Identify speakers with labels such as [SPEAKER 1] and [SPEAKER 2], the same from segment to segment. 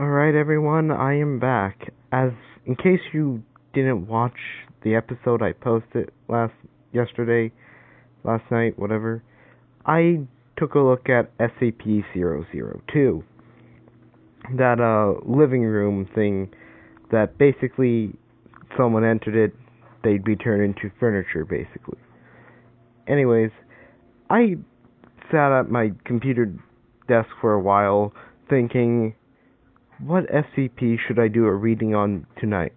[SPEAKER 1] Alright everyone, I am back. In case you didn't watch the episode I posted last night, whatever, I took a look at SCP-002. That living room thing that basically someone entered it, they'd be turned into furniture basically. Anyways, I sat at my computer desk for a while thinking, what SCP should I do a reading on tonight?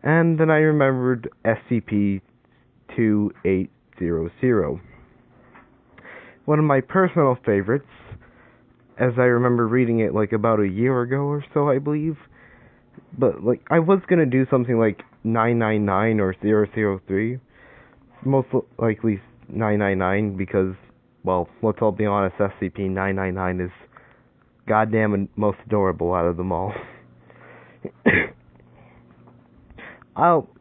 [SPEAKER 1] And then I remembered SCP-2800. One of my personal favorites, as I remember reading it like about a year ago or so, I believe. But like I was gonna do something like 999 or 003. Most likely 999 because, well, let's all be honest, SCP-999 is goddamn and most adorable out of them all.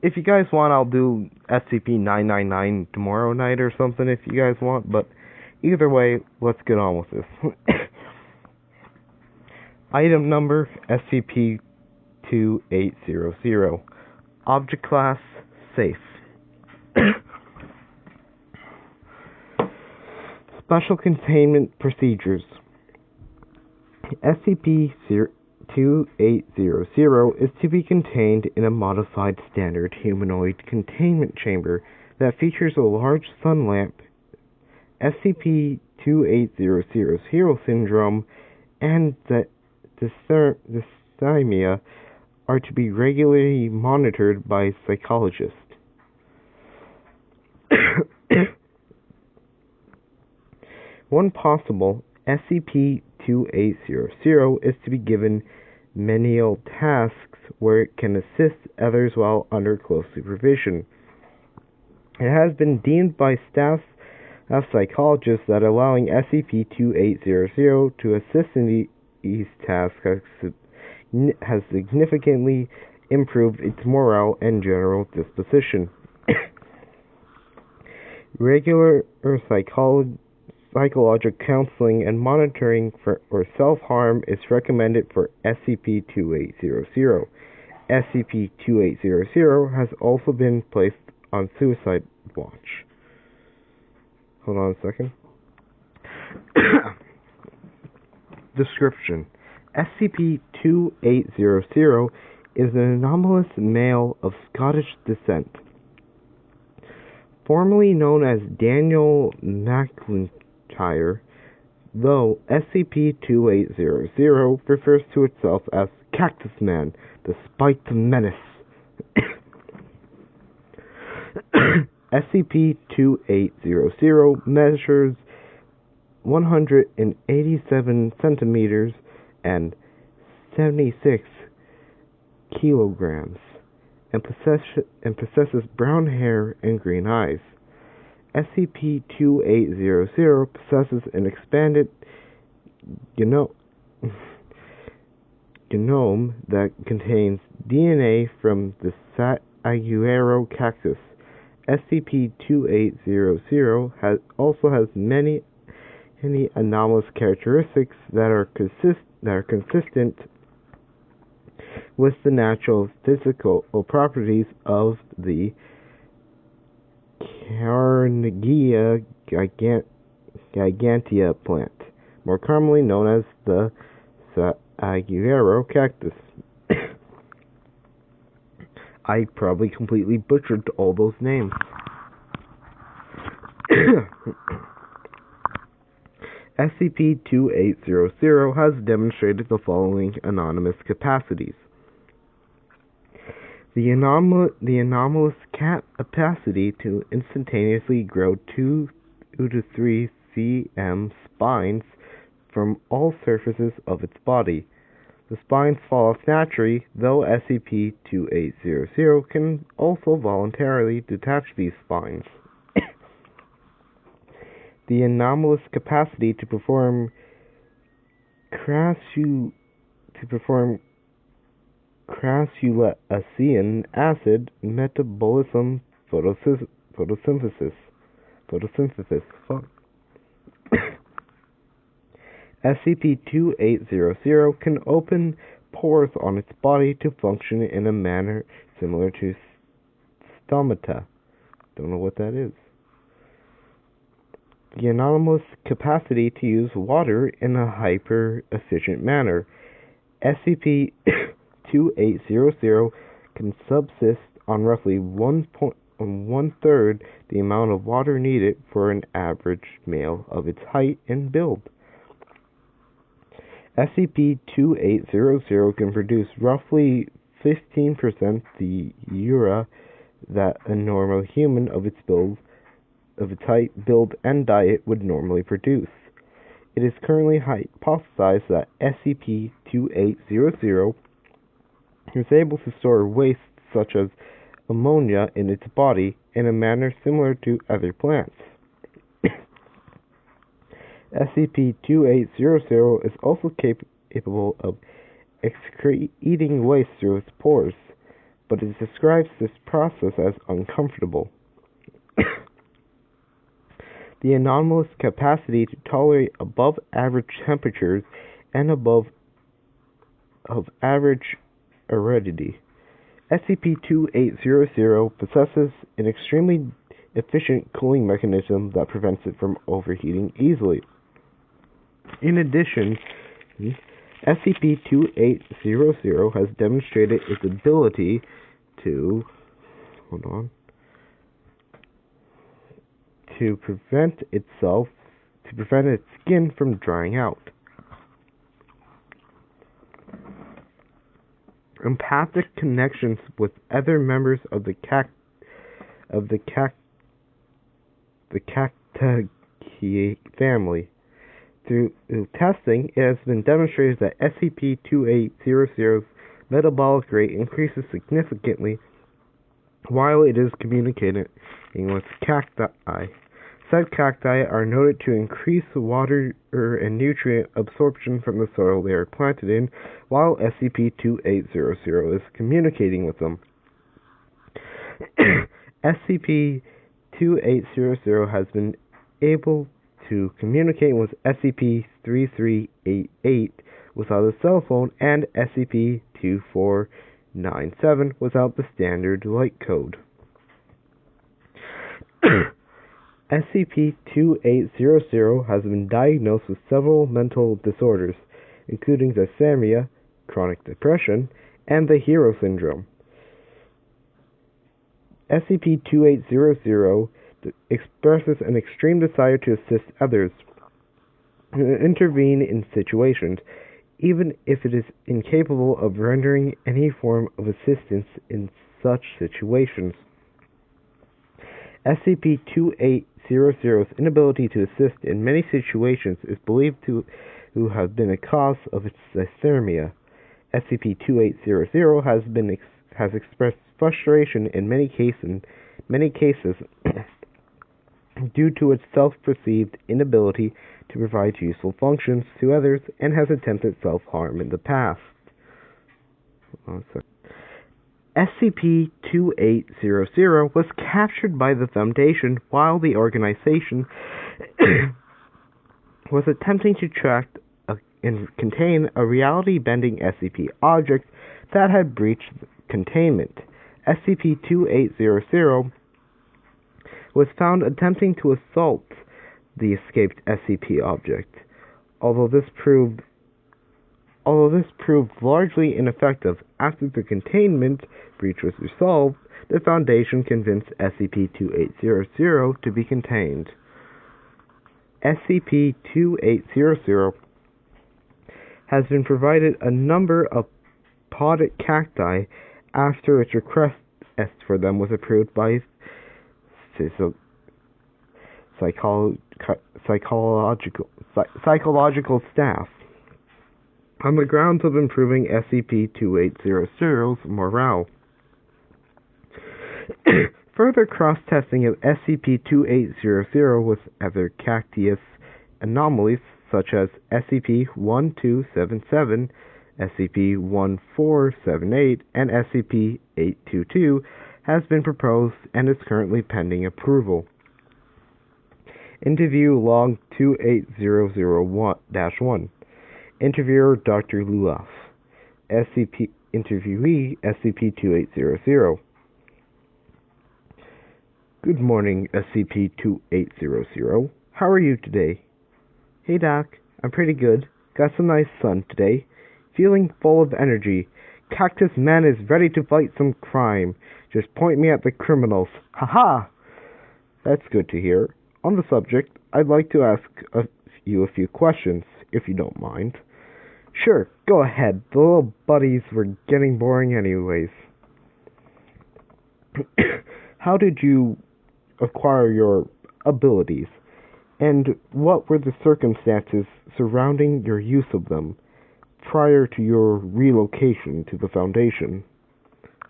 [SPEAKER 1] If you guys want, I'll do SCP-999 tomorrow night or something if you guys want, but either way, let's get on with this. Item number SCP-2800. Object class, safe. Special containment procedures. SCP-2800 is to be contained in a modified standard humanoid containment chamber that features a large sun lamp. SCP-2800's hero syndrome and the dysthymia are to be regularly monitored by psychologists. One possible SCP-2800 is to be given menial tasks where it can assist others while under close supervision. It has been deemed by staff of psychologists that allowing SCP-2800 to assist in these tasks has significantly improved its morale and general disposition. Regular psychological counseling and monitoring for self-harm is recommended for SCP-2800. SCP-2800 has also been placed on suicide watch. Hold on a second. Description. SCP-2800 is an anomalous male of Scottish descent. Formerly known as Daniel McIntyre, though SCP-2800 refers to itself as Cactus Man, despite the menace. SCP-2800 measures 187 centimeters and 76 kilograms and possesses brown hair and green eyes. SCP-2800 possesses an expanded genome that contains DNA from the saguaro cactus. SCP-2800 also has many anomalous characteristics that are consistent with the natural physical properties of the Carnegie gigantea plant, more commonly known as the saguaro cactus. I probably completely butchered all those names. SCP-2800 has demonstrated the following anomalous capacities. The anomalous capacity to instantaneously grow 2 to 3 cm spines from all surfaces of its body. The spines fall off naturally, though SCP-2800 can also voluntarily detach these spines. The anomalous capacity to perform crassulacean acid metabolism photosynthesis. SCP-2800 can open pores on its body to function in a manner similar to stomata. Don't know what that is. The anomalous capacity to use water in a hyper-efficient manner. SCP-2800 can subsist on roughly one-third the amount of water needed for an average male of its height and build. SCP-2800 can produce roughly 15% the urea that a normal human of its height, build, and diet would normally produce. It is currently hypothesized that SCP-2800 is able to store waste such as ammonia in its body in a manner similar to other plants. SCP-2800 is also capable of excreting waste through its pores, but it describes this process as uncomfortable. The anomalous capacity to tolerate above average temperatures and above average aridity. SCP-2800 possesses an extremely efficient cooling mechanism that prevents it from overheating easily. In addition, SCP-2800 has demonstrated its ability to prevent its skin from drying out. Empathic connections with other members of the Cactaceae family. Through testing, it has been demonstrated that SCP-2800's metabolic rate increases significantly while it is communicating with cacti. Said cacti are noted to increase water and nutrient absorption from the soil they are planted in while SCP-2800 is communicating with them. SCP-2800 has been able to communicate with SCP-3388 without a cell phone and SCP-2497 without the standard light code. SCP-2800 has been diagnosed with several mental disorders, including dysthymia, chronic depression, and the hero syndrome. SCP-2800 expresses an extreme desire to assist others and intervene in situations, even if it is incapable of rendering any form of assistance in such situations. SCP-2800's inability to assist in many situations is believed to have been a cause of its dysthymia. SCP-2800 has expressed frustration in many cases due to its self-perceived inability to provide useful functions to others and has attempted self-harm in the past. SCP-2800 was captured by the Foundation while the organization was attempting to track and contain a reality-bending SCP object that had breached containment. SCP-2800 was found attempting to assault the escaped SCP object. Although this proved largely ineffective after the containment breach was resolved, the Foundation convinced SCP-2800 to be contained. SCP-2800 has been provided a number of potted cacti after its request for them was approved by psychological staff on the grounds of improving SCP-2800's morale. Further cross-testing of SCP-2800 with other cactious anomalies such as SCP-1277, SCP-1478, and SCP-822 has been proposed and is currently pending approval. Interview Log 28001-1 Interviewer Dr. Luas. SCP Interviewee SCP-2800. Good morning, SCP-2800. How are you today? Hey Doc, I'm pretty good. Got some nice sun today. Feeling full of energy. Cactus Man is ready to fight some crime. Just point me at the criminals. Haha! That's good to hear. On the subject, I'd like to ask you a few questions, if you don't mind. Sure, go ahead. The little buddies were getting boring anyways. How did you acquire your abilities? And what were the circumstances surrounding your use of them prior to your relocation to the Foundation?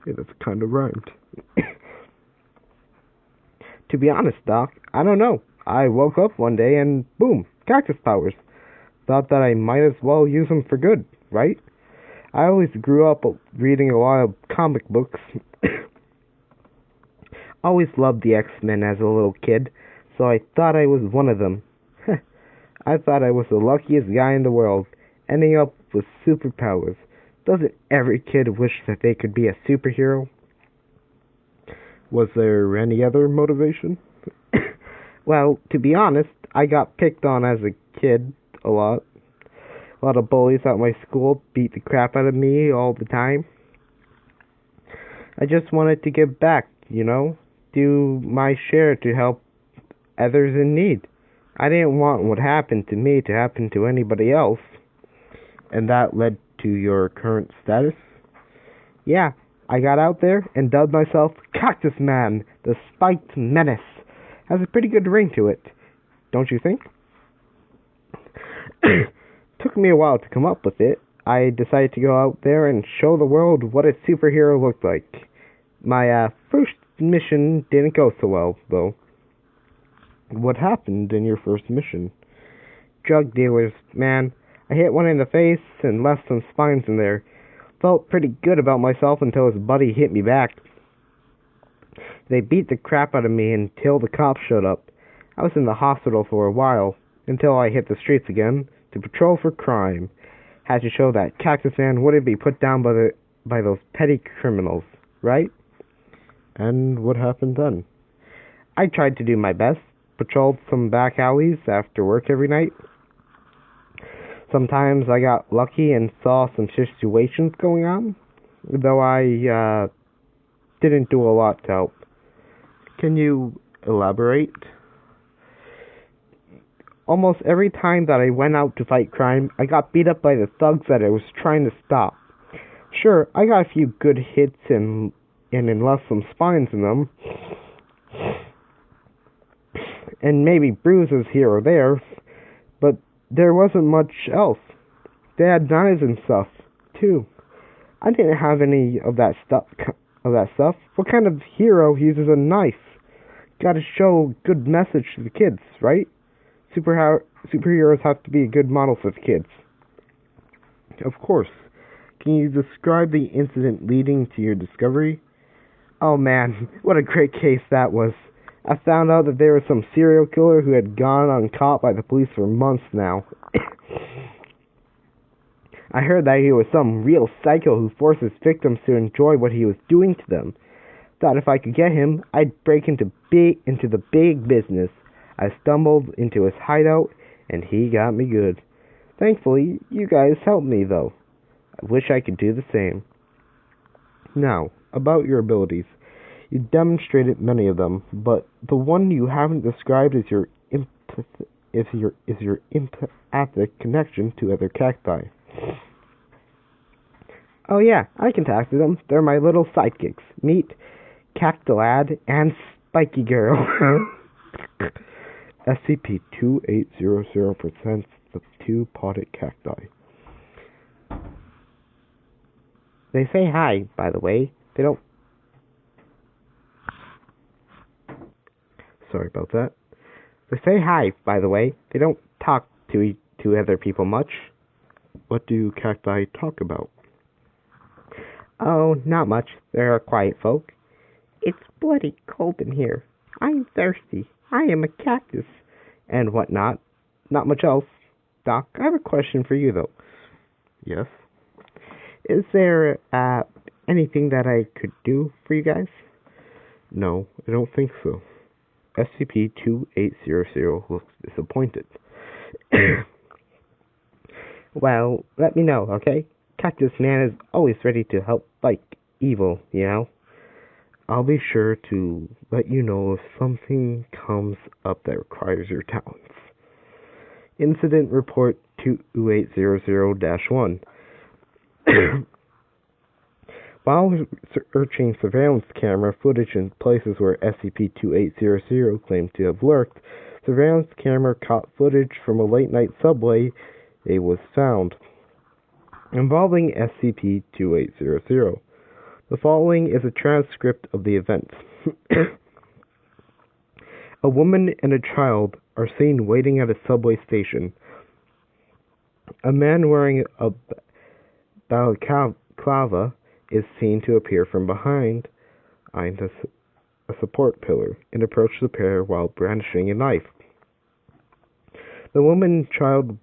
[SPEAKER 1] Yeah, that's kind of rhymed. To be honest, Doc, I don't know. I woke up one day and boom, cactus powers. Thought that I might as well use them for good, right? I always grew up reading a lot of comic books. Always loved the X-Men as a little kid, so I thought I was one of them. I thought I was the luckiest guy in the world, ending up with superpowers. Doesn't every kid wish that they could be a superhero? Was there any other motivation? Well, to be honest, I got picked on as a kid a lot. A lot of bullies at my school beat the crap out of me all the time. I just wanted to give back, do my share to help others in need. I didn't want what happened to me to happen to anybody else. And that led to your current status? Yeah, I got out there and dubbed myself Cactus Man, the Spiked Menace. Has a pretty good ring to it, don't you think? Took me a while to come up with it. I decided to go out there and show the world what a superhero looked like. My first mission didn't go so well, though. What happened in your first mission? Drug dealers, man. I hit one in the face and left some spines in there. Felt pretty good about myself until his buddy hit me back. They beat the crap out of me until the cops showed up. I was in the hospital for a while, until I hit the streets again to patrol for crime. Had to show that Cactus Man wouldn't be put down by those petty criminals, right? And what happened then? I tried to do my best, patrolled some back alleys after work every night. Sometimes I got lucky and saw some situations going on, though I didn't do a lot to help. Can you elaborate? Almost every time that I went out to fight crime, I got beat up by the thugs that I was trying to stop. Sure, I got a few good hits and left some spines in them, and maybe bruises here or there, but there wasn't much else. They had knives and stuff, too. I didn't have any of that stuff. What kind of hero uses a knife? Gotta show a good message to the kids, right? Superheroes have to be a good model for the kids. Of course. Can you describe the incident leading to your discovery? Oh man, what a great case that was. I found out that there was some serial killer who had gone uncaught by the police for months now. I heard that he was some real psycho who forced his victims to enjoy what he was doing to them. Thought if I could get him, I'd break into the big business. I stumbled into his hideout, and he got me good. Thankfully, you guys helped me, though. I wish I could do the same. Now, about your abilities. You demonstrated many of them, but the one you haven't described is your empathic connection to other cacti. Oh yeah, I can talk to them. They're my little sidekicks. Meet Cactolad and Spiky Girl. SCP-2800 presents the two-potted cacti. They say hi, by the way. They don't... Sorry about that. They say hi, by the way. They don't talk to other people much. What do cacti talk about? Oh, not much. They're quiet folk. It's bloody cold in here. I'm thirsty. I am a cactus. And whatnot. Not much else. Doc, I have a question for you, though. Yes. Is there anything that I could do for you guys? No, I don't think so. SCP-2800 looks disappointed. Well, let me know, okay? Cactus Man is always ready to help fight evil, you know? I'll be sure to let you know if something comes up that requires your talents. Incident Report 2800-1. While searching surveillance camera footage in places where SCP-2800 claimed to have lurked, surveillance camera caught footage from a late-night subway was found involving SCP-2800. The following is a transcript of the events. A woman and a child are seen waiting at a subway station. A man wearing a balaclava is seen to appear from behind a support pillar and approach the pair while brandishing a knife. The woman and child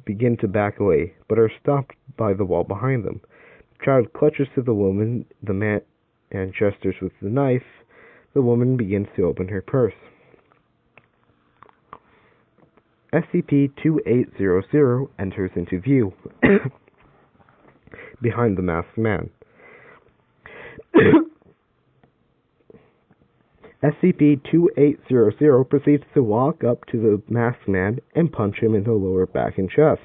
[SPEAKER 1] begin to back away, but are stopped by the wall behind them. The child clutches to the woman, the man and gestures with the knife. The woman begins to open her purse. SCP-2800 enters into view behind the masked man. SCP-2800 proceeds to walk up to the masked man and punch him in the lower back and chest.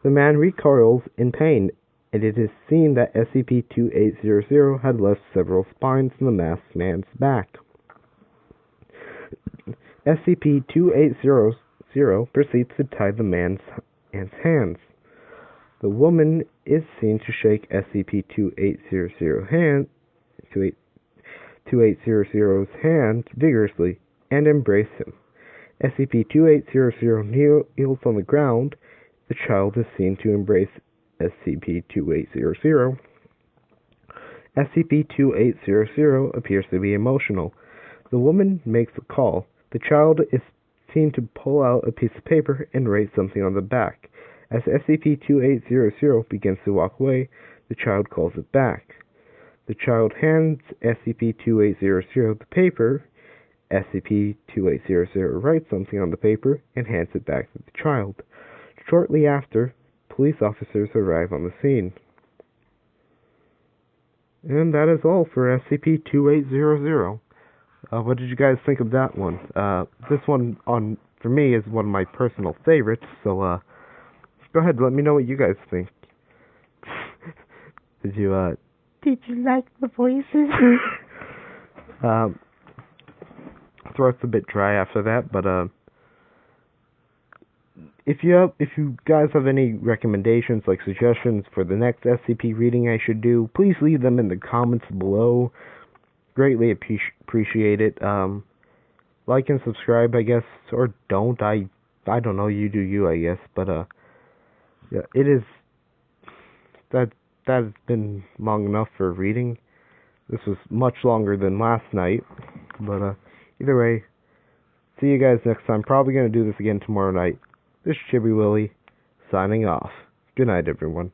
[SPEAKER 1] The man recoils in pain, and it is seen that SCP-2800 had left several spines in the masked man's back. SCP-2800 proceeds to tie the man's hands. The woman is seen to shake SCP-2800's hand vigorously and embrace him. SCP-2800 kneels on the ground. The child is seen to embrace SCP-2800. SCP-2800 appears to be emotional. The woman makes a call. The child is seen to pull out a piece of paper and write something on the back. As SCP-2800 begins to walk away, the child calls it back. The child hands SCP-2800 the paper. SCP-2800 writes something on the paper and hands it back to the child. Shortly after, police officers arrive on the scene. And that is all for SCP-2800. What did you guys think of that one? This one, for me, is one of my personal favorites, so go ahead, let me know what you guys think. Did you like the voices? Throat's a bit dry after that, but if you guys have any recommendations, like suggestions for the next SCP reading I should do, please leave them in the comments below. Greatly appreciate it. Like and subscribe, I guess, or don't. I don't know. You do you, I guess. But yeah, it is that has been long enough for reading. This was much longer than last night, but either way, see you guys next time. Probably gonna do this again tomorrow night. This is Chibi Willie, signing off. Good night, everyone.